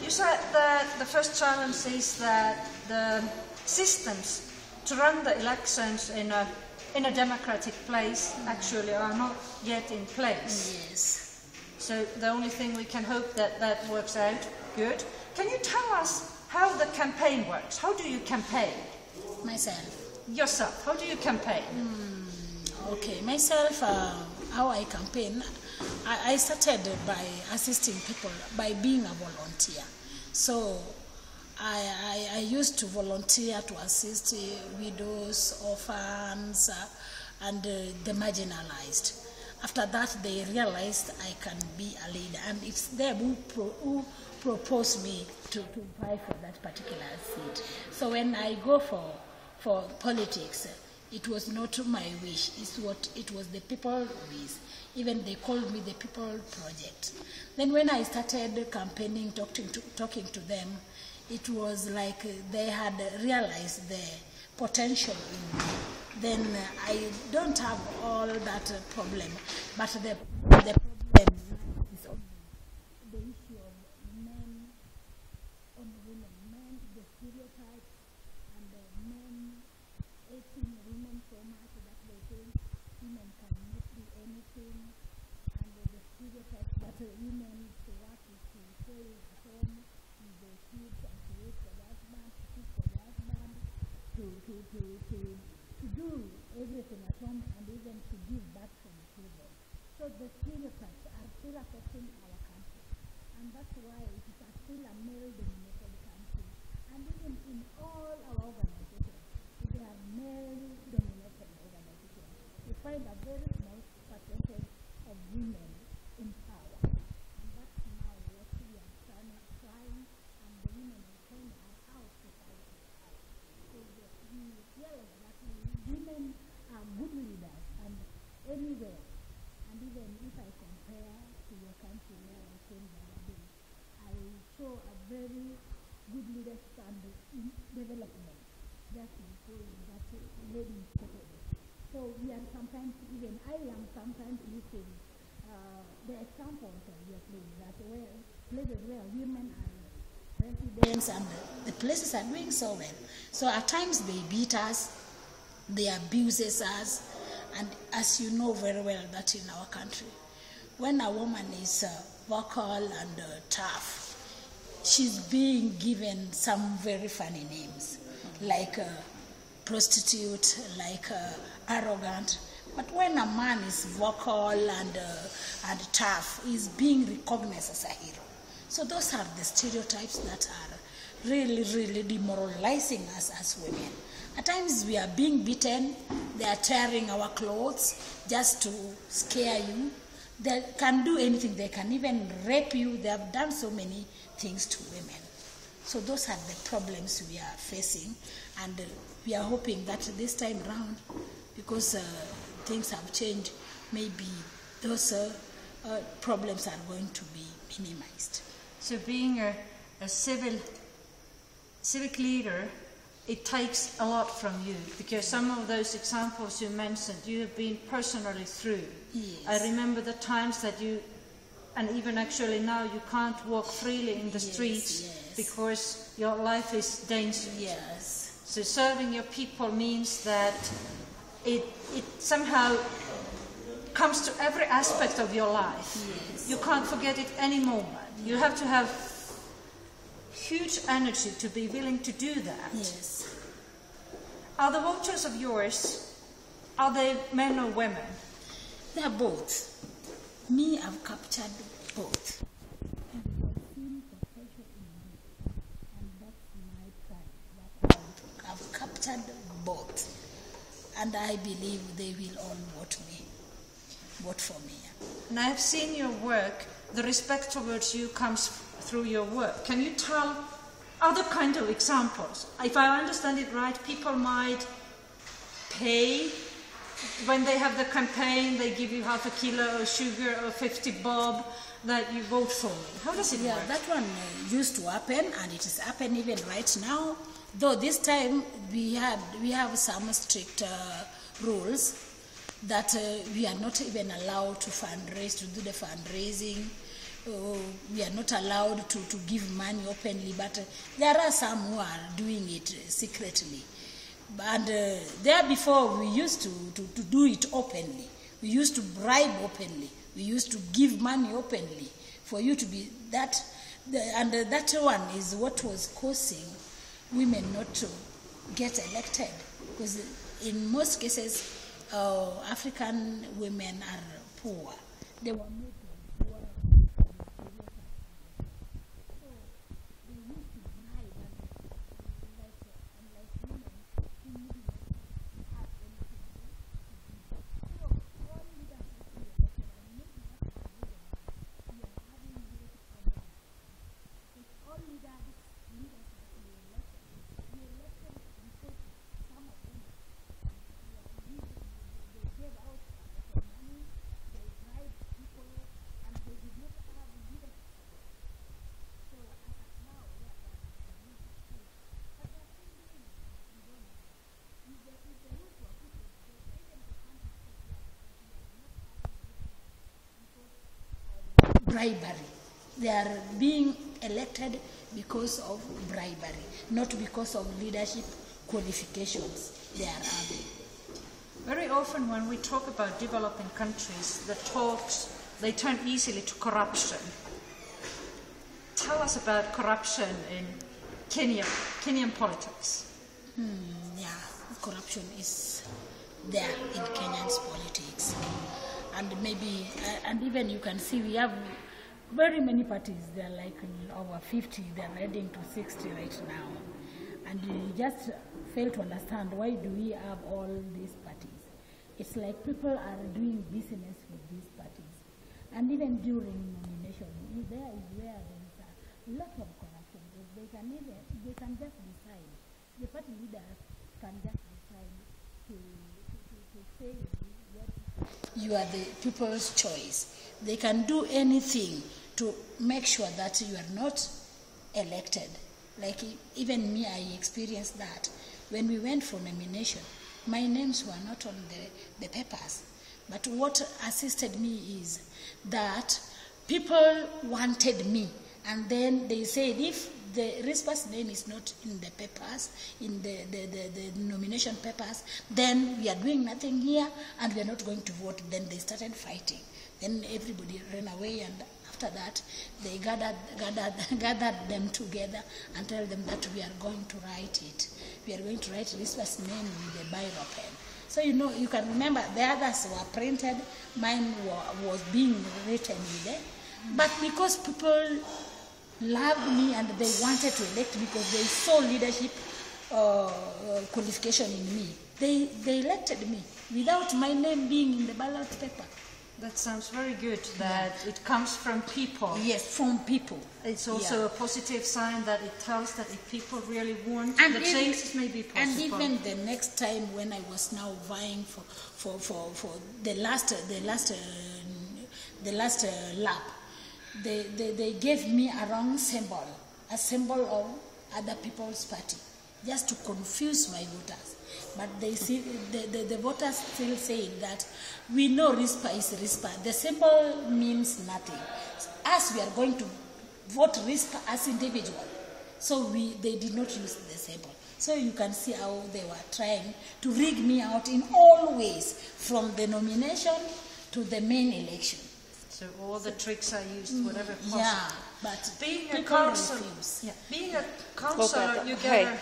You said that the first challenge is that the systems to run the elections in a democratic place actually are not yet in place. Yes. So the only thing we can hope that works out good. Can you tell us how the campaign works? How do you campaign? Myself. Yourself. How do you campaign? Okay, myself, how I campaign, I started by assisting people, by being a volunteer. So I used to volunteer to assist widows, orphans, and the marginalized. After that, they realized I can be a leader, and it's them who proposed me to vie for that particular seat. So when I go for politics, it was not my wish, it was the people's wish. Even they called me the People Project. Then when I started campaigning, talking to them, it was like they had realized the potential in me. Then I don't have all that problem, but the problem is on the issue of men, on women, men, the stereotypes, and the men hating women so much that they think women cannot do anything, and the stereotypes that women to work is to stay at home with their kids and to wait for the husband, to cook for the husband, to do everything at home and even to give back to the children. So the stereotypes are still affecting our country, and that's why it is still a male-dominated country. And even in all our organizations, they are male-dominated organizations. You find a very small percentage of women in power, and that's now what we are trying, and the women in Kenya are out to fight it out. So we realize that women are good leaders, and anywhere, and even if I compare to your country where I came the other day, I show a very good leadership and development. That's my point, that lady is capable. So we are sometimes, even I am sometimes using the examples of your place, that where places where women are residents and the places are doing so well. So at times they beat us, they abuse us, and as you know very well that in our country, when a woman is vocal and tough, she's being given some very funny names, like prostitute, like arrogant. But when a man is vocal and tough, he's being recognized as a hero. So those are the stereotypes that are really, really demoralizing us as women. At times we are being beaten, they are tearing our clothes just to scare you. They can do anything, they can even rape you. They have done so many things to women. So those are the problems we are facing, and we are hoping that this time around, because things have changed, maybe those problems are going to be minimized. So being a civic leader, it takes a lot from you, because some of those examples you mentioned, you have been personally through. Yes. I remember the times that you, and even actually now, you can't walk freely in the streets because your life is dangerous. Yes. So serving your people means that it somehow comes to every aspect of your life. Yes. You can't forget it any moment. You have to have huge energy to be willing to do that. Yes. Are the voters of yours, are they men or women? They are both. Me, I've captured both. And I've seen potential in me. And that's my pride, that I've captured both. And I believe they will all vote for me. And I have seen your work. The respect towards you comes through your work. Can you tell other kind of examples? If I understand it right, people might pay when they have the campaign, they give you half a kilo of sugar or 50 bob that you vote for me. How does it work? That one used to happen, and it is happening even right now. Though this time we have some strict rules that we are not even allowed to fundraise, to do the fundraising. we are not allowed to give money openly, but there are some who are doing it secretly. And there before we used to do it openly. We used to bribe openly. We used to give money openly for you to be that. And that one is what was causing women not to get elected. Because in most cases, African women are poor. They were made poor. So they used to bribe and like women who didn't have anything to do. So all leaders have to be elected, and maybe that's the reason we are having this problem. Because all leaders have to be elected. We elected because some of them they gave out some money, they bribed people, and they did not have leadership. So as of now, we are going to use it too. But they are still doing it. We don't know. If the root were put in place, even the country said, yeah, we are not having because of bribery. They are being elected because of bribery, not because of leadership qualifications they are having. Very often when we talk about developing countries, the talks, they turn easily to corruption. Tell us about corruption in Kenyan politics. Yeah, corruption is there in Kenyan's politics. And maybe, and even you can see we have very many parties. They are like over 50, they are heading to 60 right now. And you just fail to understand why do we have all these parties. It's like people are doing business with these parties. And even during nomination, there is where there is a lot of corruption. They can just decide. The party leaders can just decide to say what you are the people's choice. They can do anything to make sure that you are not elected. Like even me, I experienced that. When we went for nomination, my names were not on the papers. But what assisted me is that people wanted me. And then they said, if the Rispa's name is not in the papers, in the nomination papers, then we are doing nothing here and we are not going to vote. Then they started fighting. Then everybody ran away, and after that, they gathered them together and tell them that we are going to write it. We are going to write Rispa's name with a biro pen. So you can remember the others were printed, mine was being written with it. But because people loved me and they wanted to elect me because they saw leadership qualification in me, they elected me without my name being in the ballot paper. That sounds very good, that it comes from people. Yes, from people. It's also a positive sign that it tells that if people really want, and the changes may be possible. And even the next time when I was now vying for the last lap, they gave me a wrong symbol, a symbol of other people's party, just to confuse my voters. But they see the voters still say that we know Rispa is Rispa. The symbol means nothing. As we are going to vote Rispa as individual, so they did not use the symbol. So you can see how they were trying to rig me out in all ways, from the nomination to the main election. So all the tricks are used, whatever possible. Yeah, but being a councillor, you get